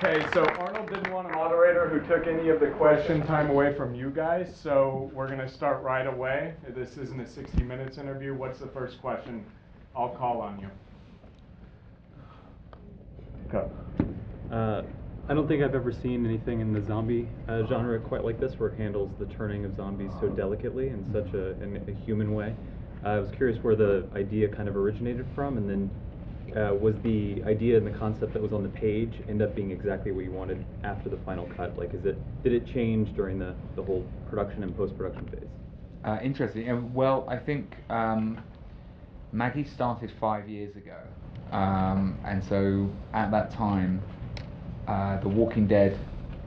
Okay, so Arnold didn't want a moderator who took any of the question time away from you guys, so we're going to start right away. This isn't a 60 minutes interview. What's the first question? I'll call on you. Go. I don't think I've ever seen anything in the zombie genre quite like this, where it handles the turning of zombies so delicately in such a human way. I was curious where the idea kind of originated from, and then was the idea and the concept that was on the page end up being exactly what you wanted after the final cut? Like, did it change during the whole production and post-production phase? Interesting. Well, I think Maggie started 5 years ago, and so at that time, The Walking Dead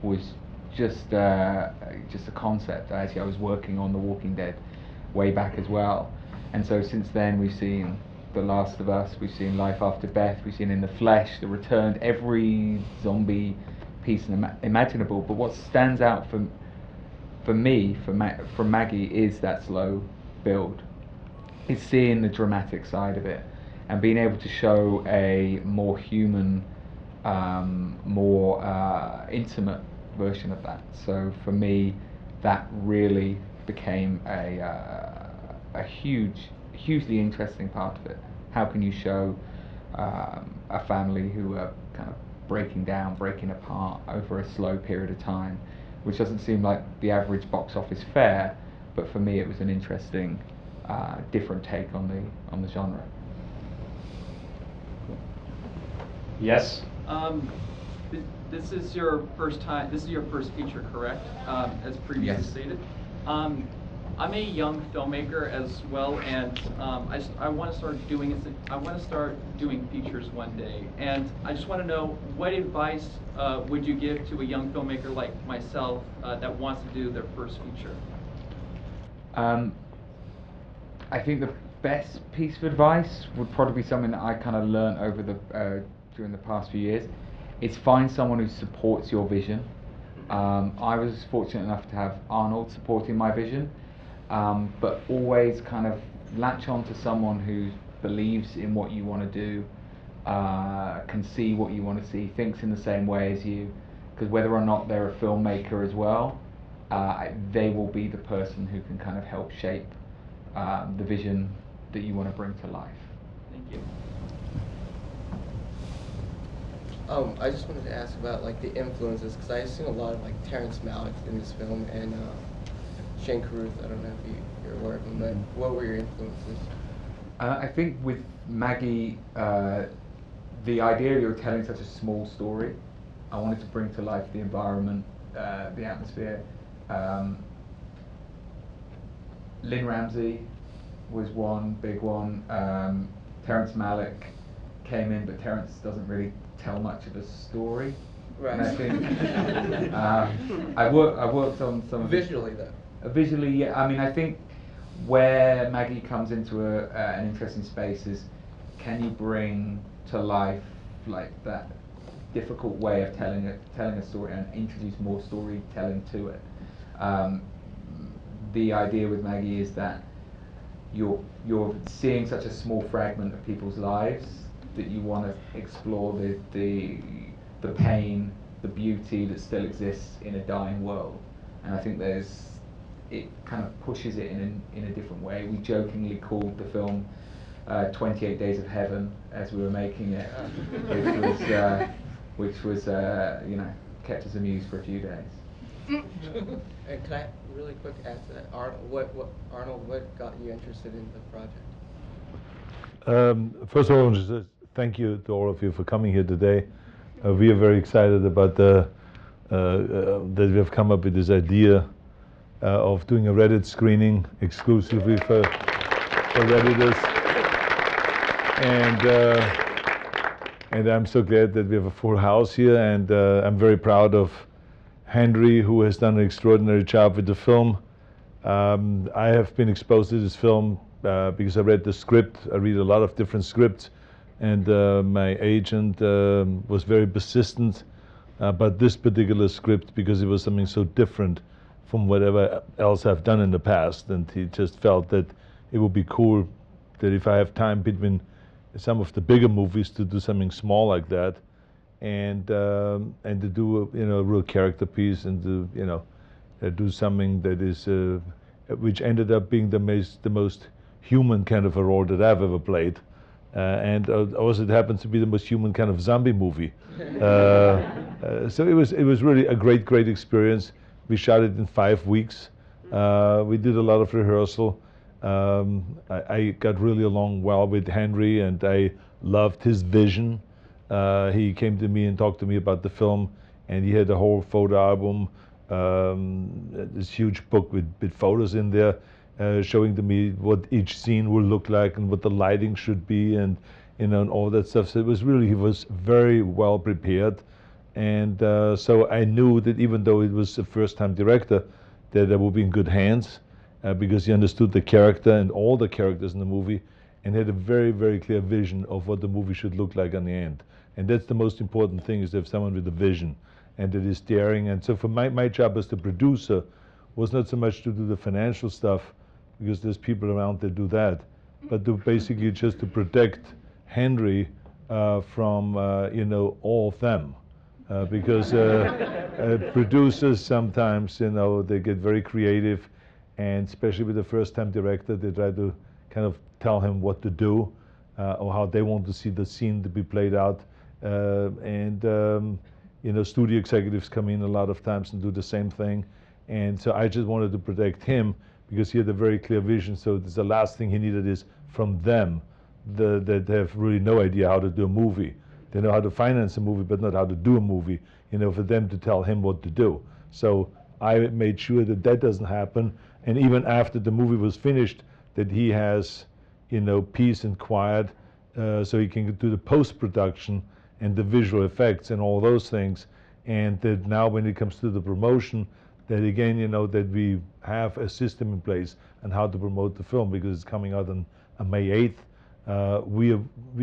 was just a concept. Actually, I was working on The Walking Dead way back as well, and so since then we've seen The Last of Us, we've seen Life After Beth, we've seen In the Flesh, The Returned, every zombie piece imaginable. But what stands out for me, from Maggie, is that slow build. It's seeing the dramatic side of it and being able to show a more human, more intimate version of that. So for me, that really became a hugely interesting part of it. How can you show a family who are kind of breaking down, breaking apart over a slow period of time, which doesn't seem like the average box office fare, but for me it was an interesting, different take on the genre. Yes. This is your first time. This is your first feature, correct? As previously stated. I'm a young filmmaker as well, and I want to start doing features one day. And I just want to know, what advice would you give to a young filmmaker like myself that wants to do their first feature? I think the best piece of advice would probably be something that I kind of learned over during the past few years. It's find someone who supports your vision. I was fortunate enough to have Arnold supporting my vision, but always kind of latch on to someone who believes in what you want to do, can see what you want to see, thinks in the same way as you, because whether or not they're a filmmaker as well, they will be the person who can kind of help shape the vision that you want to bring to life. Thank you. I just wanted to ask about like the influences, because I've seen a lot of like Terrence Malick in this film, and Shane Carruth. I don't know if you're aware of him, but what were your influences? I think with Maggie, the idea you're telling such a small story, I wanted to bring to life the environment, the atmosphere. Lynn Ramsey was one big one. Terrence Malick came in, but Terrence doesn't really tell much of a story. Right. And I think I worked on some visually though. Visually, yeah. I mean, I think where Maggie comes into an interesting space is, can you bring to life like that difficult way of telling a story and introduce more storytelling to it. The idea with Maggie is that you're seeing such a small fragment of people's lives that you want to explore the pain, the beauty that still exists in a dying world. And I think it kind of pushes it in a different way. We jokingly called the film 28 Days of Heaven as we were making it, which was kept us amused for a few days. And can I really quick ask that, Arnold, what got you interested in the project? First of all, just thank you to all of you for coming here today. We are very excited about that we have come up with this idea of doing a Reddit screening exclusively for Redditors. And I'm so glad that we have a full house here, and I'm very proud of Henry, who has done an extraordinary job with the film. I have been exposed to this film because I read the script. I read a lot of different scripts, and my agent was very persistent about this particular script because it was something so different from whatever else I've done in the past, and he just felt that it would be cool that if I have time between some of the bigger movies to do something small like that. and to do a real character piece, and to do something that is which ended up being the most human kind of a role that I've ever played, and also it happens to be the most human kind of zombie movie. So it was really a great experience. We shot it in 5 weeks. We did a lot of rehearsal. I got really along well with Henry, and I loved his vision. He came to me and talked to me about the film, and he had a whole photo album, this huge book with photos in there, showing to me what each scene will look like and what the lighting should be, and and all that stuff. So he was very well prepared, and so I knew that even though it was a first-time director, that I would be in good hands, because he understood the character and all the characters in the movie, and had a very clear vision of what the movie should look like on the end. And that's the most important thing, is to have someone with a vision and that is daring. And so for my job as the producer was not so much to do the financial stuff, because there's people around that do that, but to basically just to protect Henry from all of them, because producers sometimes they get very creative, and especially with the first-time director, they try to kind of tell him what to do, or how they want to see the scene to be played out, and studio executives come in a lot of times and do the same thing. And so I just wanted to protect him, because he had a very clear vision. So the last thing he needed is from them that have really no idea how to do a movie. They know how to finance a movie, but not how to do a movie, for them to tell him what to do. So I made sure that that doesn't happen. And even after the movie was finished, that he has, peace and quiet, so he can do the post-production and the visual effects and all those things. And that now when it comes to the promotion, that again, that we have a system in place on how to promote the film, because it's coming out on May 8th. We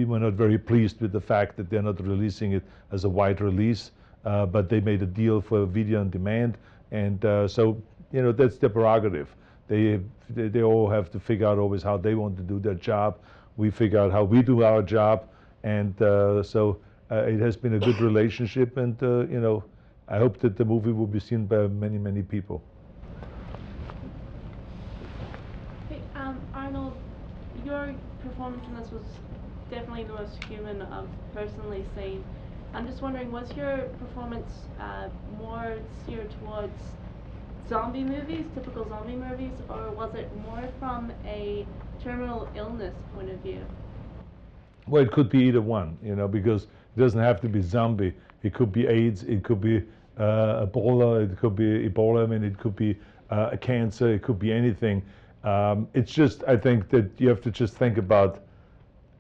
were not very pleased with the fact that they're not releasing it as a wide release, but they made a deal for video on demand, and so that's their prerogative. They all have to figure out always how they want to do their job. We figure out how we do our job, and so it has been a good relationship, and I hope that the movie will be seen by many people. Hey, Arnold, your performance in this was definitely the most human I've personally seen. I'm just wondering, was your performance more steered towards zombie movies, typical zombie movies, or was it more from a terminal illness point of view? Well, it could be either one, because it doesn't have to be zombie. It could be AIDS, it could be Ebola, it could be Ebola, it could be a cancer, it could be anything. It's just, I think that you have to just think about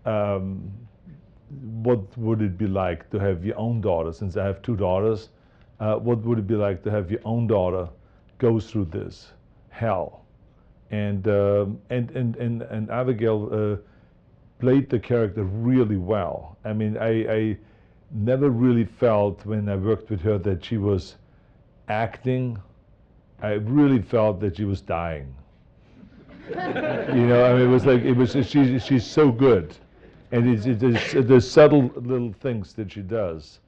what would it be like to have your own daughter, since I have 2 daughters, what would it be like to have your own daughter go through this hell? And Abigail played the character really well. I never really felt when I worked with her that she was acting. I really felt that she was dying. It was she's so good, and it's the subtle little things that she does,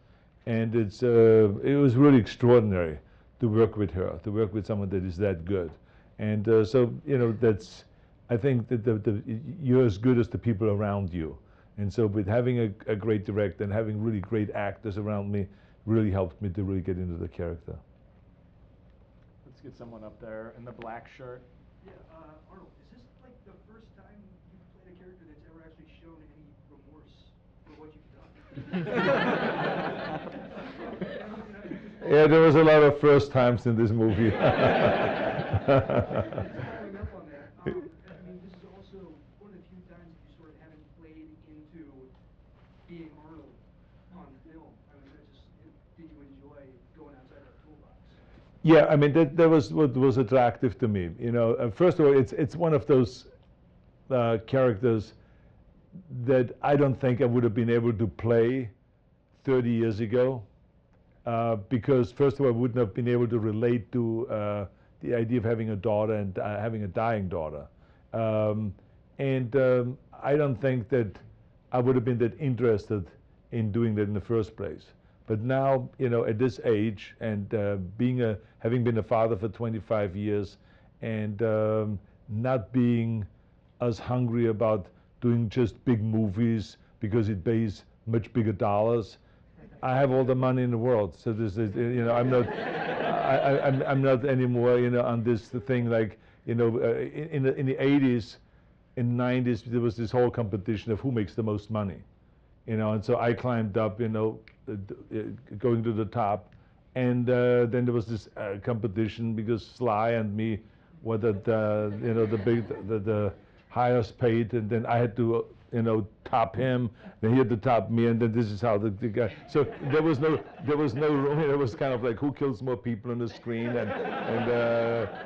and it was really extraordinary to work with her, to work with someone that is that good. And so that's, I think that you're as good as the people around you. And so with having a great director and having really great actors around me really helped me to really get into the character. Let's get someone up there in the black shirt. Yeah, Arnold, is this like the first time you've played a character that's ever actually shown any remorse for what you've done? Yeah, there was a lot of first times in this movie. Following up on that, this is also one of the few times you sort of haven't played into being Arnold on film. Did you enjoy going outside that toolbox? Yeah, that was what was attractive to me. First of all, it's one of those characters that I don't think I would have been able to play 30 years ago, because first of all, I wouldn't have been able to relate to the idea of having a daughter and having a dying daughter. I don't think that I would have been that interested in doing that in the first place. But now, at this age, and having been a father for 25 years, and not being as hungry about doing just big movies because it pays much bigger dollars. I have all the money in the world, so this is, I'm not, I'm not anymore, on this thing like, in the 80s, in 90s, there was this whole competition of who makes the most money, and so I climbed up, going to the top, and then there was this competition because Sly and me were the highest paid, and then I had to top him, then he had to top me, and then this is how the guy. So there was no room. It was kind of like who kills more people on the screen, and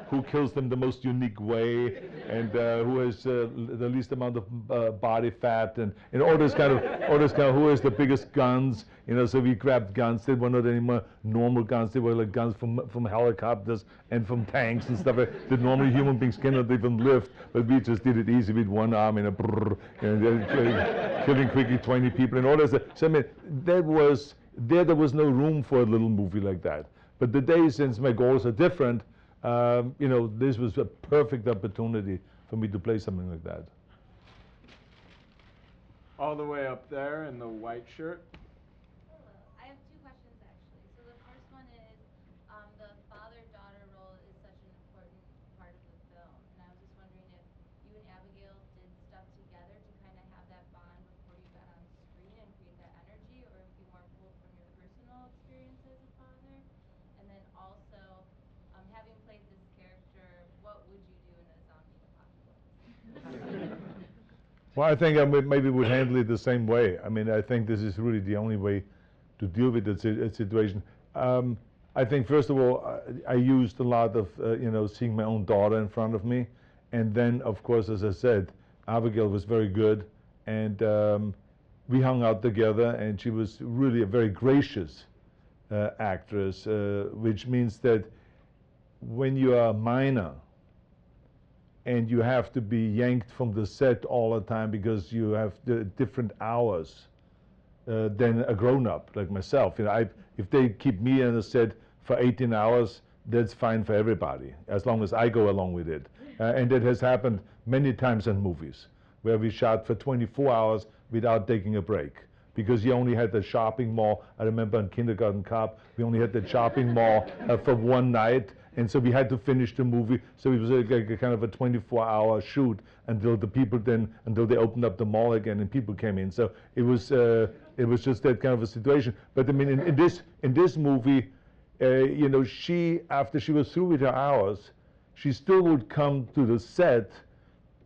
who kills them the most unique way, and who has the least amount of body fat, and all this kind of who has the biggest guns. So we grabbed guns. They were not anymore normal guns. They were like guns from helicopters and from tanks and stuff that normal human beings cannot even lift. But we just did it easy with one arm and a brrr, killing quickly 20 people and all this. So I mean, there was no room for a little movie like that. But the days since my goals are different, this was a perfect opportunity for me to play something like that. All the way up there in the white shirt. Hello. I have two questions actually. So the first one is, the father-daughter role is such an important part of the film, and I was just wondering if you and Abigail did stuff together to kind of have that bond before you got on screen and create that energy, or if you more pulled from your personal experience as a father. And then also, having played this character, what would you do in a zombie apocalypse? Well, I think I maybe would handle it the same way. I mean, I think this is really the only way to deal with the situation. I think, first of all, I used a lot of, seeing my own daughter in front of me. And then, of course, as I said, Abigail was very good. And we hung out together, and she was really a very gracious actress, which means that when you are a minor, and you have to be yanked from the set all the time because you have the different hours than a grown-up like myself. If they keep me on the set for 18 hours, that's fine for everybody, as long as I go along with it. And that has happened many times in movies, where we shot for 24 hours without taking a break. Because you only had the shopping mall. I remember in Kindergarten Cop, we only had the shopping mall for one night, and so we had to finish the movie. So it was a kind of a 24-hour shoot until they opened up the mall again and people came in. So it was just that kind of a situation. But I mean, in this movie, she, after she was through with her hours, she still would come to the set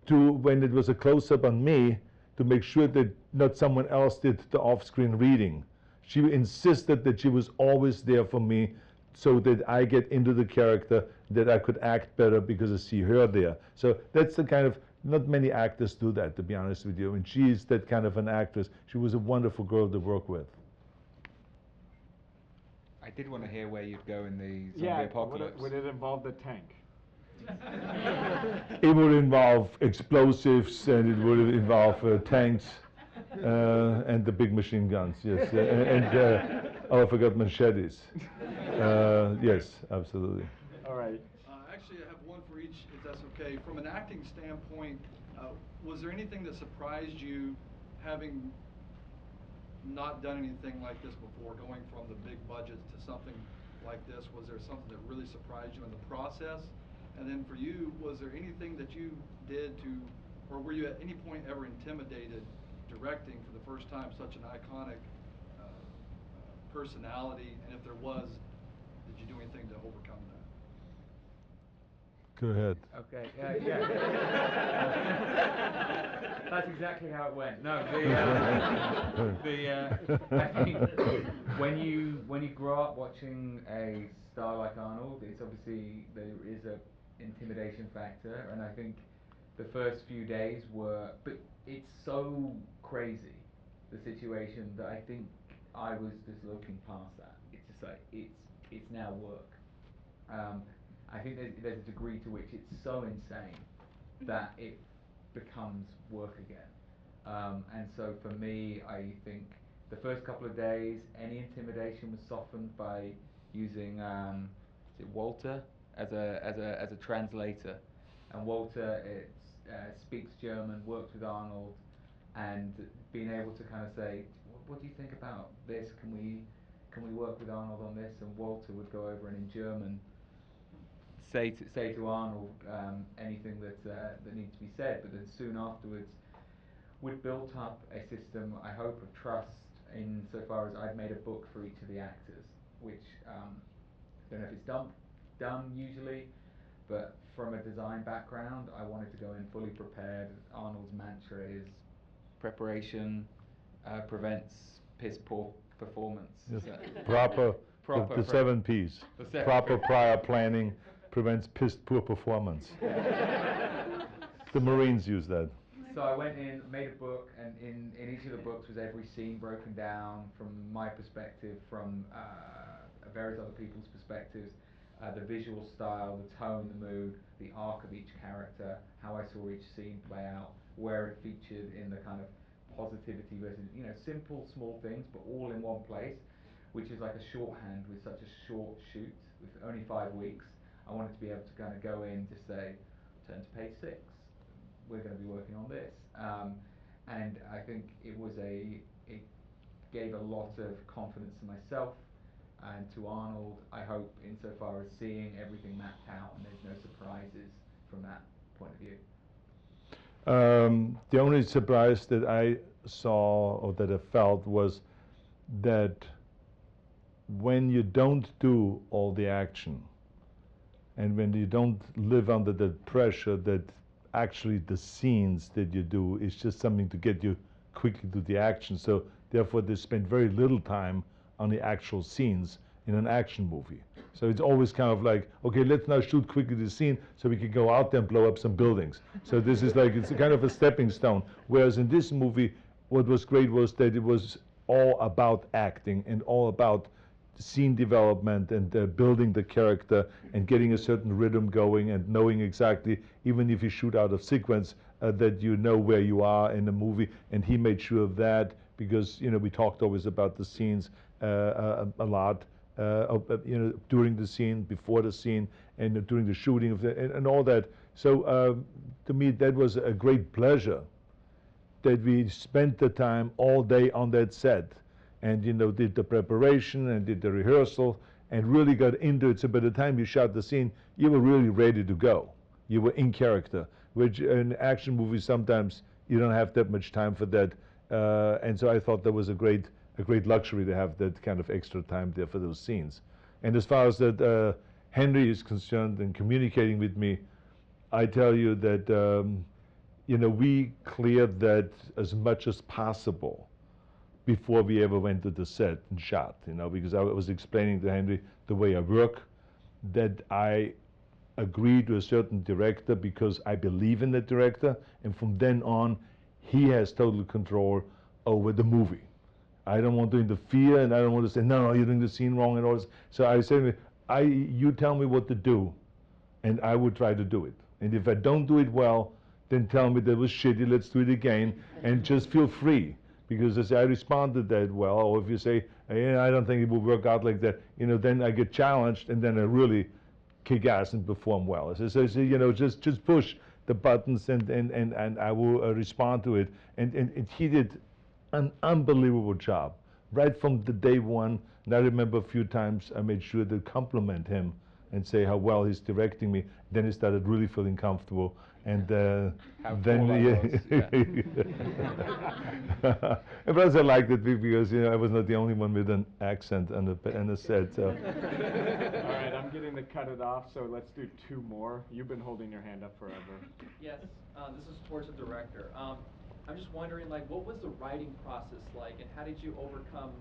when it was a close-up on me, to make sure that not someone else did the off-screen reading. She insisted that she was always there for me, so that I get into the character, that I could act better because I see her there. So that's the kind of, not many actors do that, to be honest with you, and she's that kind of an actress. She was a wonderful girl to work with. I did want to hear where you'd go in the zombie apocalypse. Would it involve the tank? It would involve explosives, and it would involve tanks, and the big machine guns, yes. I forgot machetes. Yes, absolutely. All right. Actually, I have one for each, if that's okay. From an acting standpoint, was there anything that surprised you, having not done anything like this before, going from the big budgets to something like this? Was there something that really surprised you in the process? And then for you, was there anything that you did or were you at any point ever intimidated directing for the first time such an iconic personality? And if there was, did you do anything to overcome that? Go ahead. Okay. Yeah. That's exactly how it went. No, I think when you grow up watching a star like Arnold, it's obviously there is a intimidation factor, and I think the first few days but it's so crazy, the situation, that I think I was just looking past that. It's just like it's now work. I think there's a degree to which it's so insane that it becomes work again. And so for me, I think the first couple of days, any intimidation was softened by using is it Walter as a translator, and Walter speaks German, works with Arnold, and being able to kind of say, what do you think about this? Can we work with Arnold on this? And Walter would go over and in German say to Arnold anything that needs to be said. But then soon afterwards, we'd built up a system, I hope, of trust insofar as I'd made a book for each of the actors, which I don't know if it's done usually, but from a design background, I wanted to go in fully prepared. Arnold's mantra is preparation prevents piss poor performance. Yes. So Proper, the pre- 7 Ps. The seven Proper Ps. prior planning prevents poor performance. The Marines use that. So I went in, made a book, and in each of the books was every scene broken down from my perspective, from various other people's perspectives, the visual style, the tone, the mood, the arc of each character, how I saw each scene play out, where it featured in the kind of positivity versus, simple, small things, but all in one place, which is like a shorthand with such a short shoot, with only 5 weeks. I wanted to be able to kind of go in to say, turn to page 6. We're going to be working on this, and I think it gave a lot of confidence to myself and to Arnold, I hope, insofar as seeing everything mapped out and there's no surprises from that point of view. The only surprise that I saw or that I felt was that when you don't do all the action and when you don't live under that pressure, that actually the scenes that you do is just something to get you quickly to the action. So therefore they spend very little time on the actual scenes in an action movie. So it's always kind of like, okay, let's now shoot quickly the scene so we can go out there and blow up some buildings. So this is like, it's a kind of a stepping stone. Whereas in this movie, what was great was that it was all about acting and all about scene development and building the character and getting a certain rhythm going and knowing exactly, even if you shoot out of sequence, that you know where you are in the movie. And he made sure of that because, we talked always about the scenes a lot, during the scene, before the scene, and during the shooting of and all that. So to me, that was a great pleasure that we spent the time all day on that set and did the preparation and did the rehearsal and really got into it. So by the time you shot the scene, you were really ready to go. You were in character, which in action movies sometimes you don't have that much time for that. And so I thought that was a great luxury to have that kind of extra time there for those scenes. And as far as that Henry is concerned and communicating with me, I tell you that we cleared that as much as possible before we ever went to the set and shot, because I was explaining to Henry the way I work, that I agree to a certain director because I believe in that director, and from then on, he has total control over the movie. I don't want to interfere, and I don't want to say, no, you're doing the scene wrong and all this. So I say, you tell me what to do, and I will try to do it. And if I don't do it well, then tell me that was shitty, let's do it again, and just feel free. Because as I responded that well, or if you say, hey, I don't think it will work out like that, then I get challenged, and then I really kick ass and perform well. So just push the buttons, and I will respond to it. And he did an unbelievable job right from the day one. And I remember a few times I made sure to compliment him and say how well he's directing me. Then he started really feeling comfortable, and then and plus I liked it because I was not the only one with an accent and a set. So. All right, I'm getting to cut it off, so let's do 2 more. You've been holding your hand up forever. Yes, this is towards the director. I'm just wondering, what was the writing process like, and how did you overcome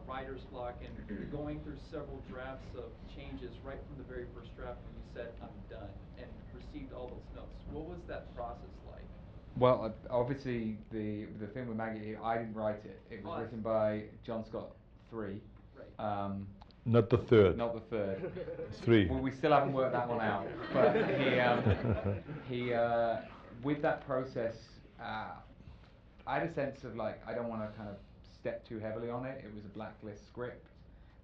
writer's block and going through several drafts of changes right from the very first draft when you said, I'm done, and received all those notes? What was that process like? Well, obviously, the thing with Maggie, I didn't write it. It was written by John Scott III. Right. Not the third. Not the third. 3. Well, we still haven't worked that one out. But he with that process, I had a sense of I don't want to kind of step too heavily on it. It was a blacklist script.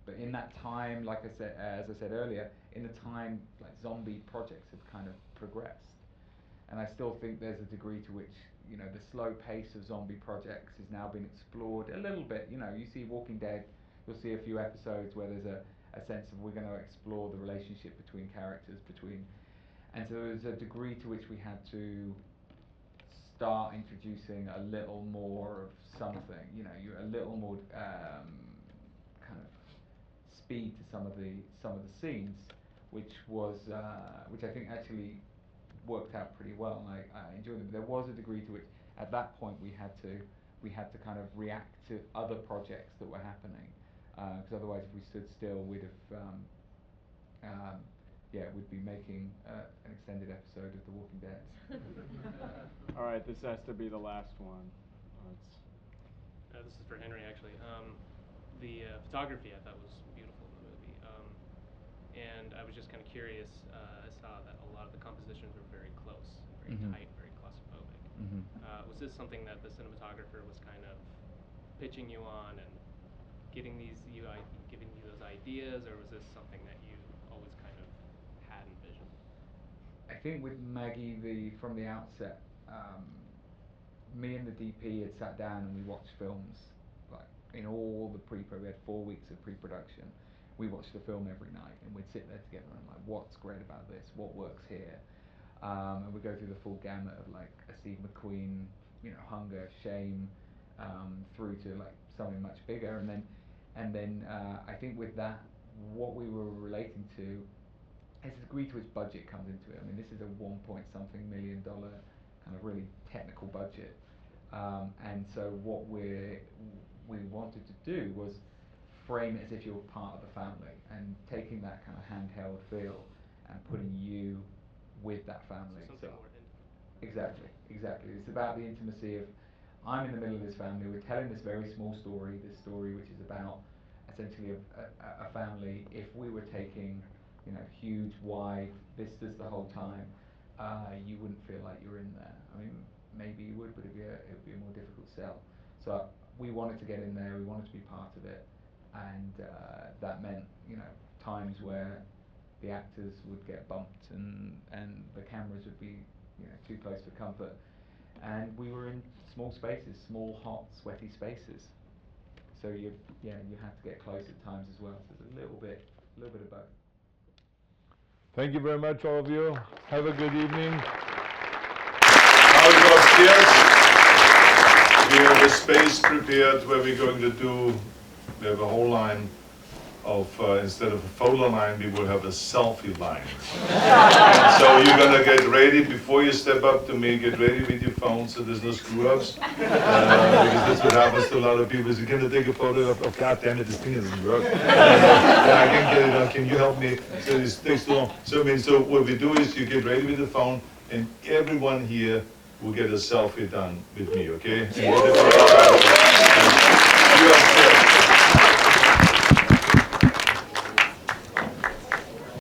But in that time, like I said, as I said earlier, in the time like zombie projects have kind of progressed, and I still think there's a degree to which, you know, the slow pace of zombie projects is now being explored a little bit. You know, you see Walking Dead, you'll see a few episodes where there's a sense of we're going to explore the relationship between characters, and so there's a degree to which we had to start introducing a little more of something, you know, a little more kind of speed to some of the scenes, which I think actually worked out pretty well, and I enjoyed them. But there was a degree to which at that point we had to kind of react to other projects that were happening, because otherwise if we stood still we'd be making an extended episode of The Walking Dead. All right, this has to be the last one. This is for Henry, actually. The photography I thought was beautiful in the movie, and I was just kind of curious. I saw that a lot of the compositions were very close, very tight, very claustrophobic. Was this something that the cinematographer was kind of pitching you on and giving you those ideas, or was this something that you always kind of had envisioned? I think with Maggie, from the outset, me and the DP had sat down and we watched films, like in all the we had 4 weeks of pre-production. We watched the film every night and we'd sit there together and like, what's great about this? What works here? And we'd go through the full gamut of like a Steve McQueen, you know, hunger, shame, through to like something much bigger. And then I think with that, what we were relating to is the degree to which budget comes into it. I mean, this is a $1-point-something million kind of really technical budget, and so what we wanted to do was frame it as if you were part of the family, and taking that kind of handheld feel and putting you with that family. So something more intimate. Exactly. It's about the intimacy of, I'm in the middle of this family, we're telling this very small story, this story which is about essentially a family. If we were taking, you know, huge, wide vistas the whole time, you wouldn't feel like you're in there. I mean, maybe you would, but it would be a more difficult sell. So we wanted to get in there, we wanted to be part of it, and that meant, you know, times where the actors would get bumped and the cameras would be, you know, too close for comfort. And we were in small spaces, small, hot, sweaty spaces. So you have to get close at times as well. So there's a little bit of both. Thank you very much, all of you. Have a good evening. Now we go upstairs. We have a space prepared where we're going to do, we have a whole line of, instead of a photo line, we will have a selfie line. So you're going to get ready, before you step up to me, get ready with your phone so there's no screw-ups. Because that's what happens to a lot of people, is you're going to take a photo of, oh, God damn it, this thing doesn't work. Yeah, I can't get it on, can you help me? So this takes too long. So what we do is you get ready with the phone, and everyone here will get a selfie done with me, okay? And you upstairs.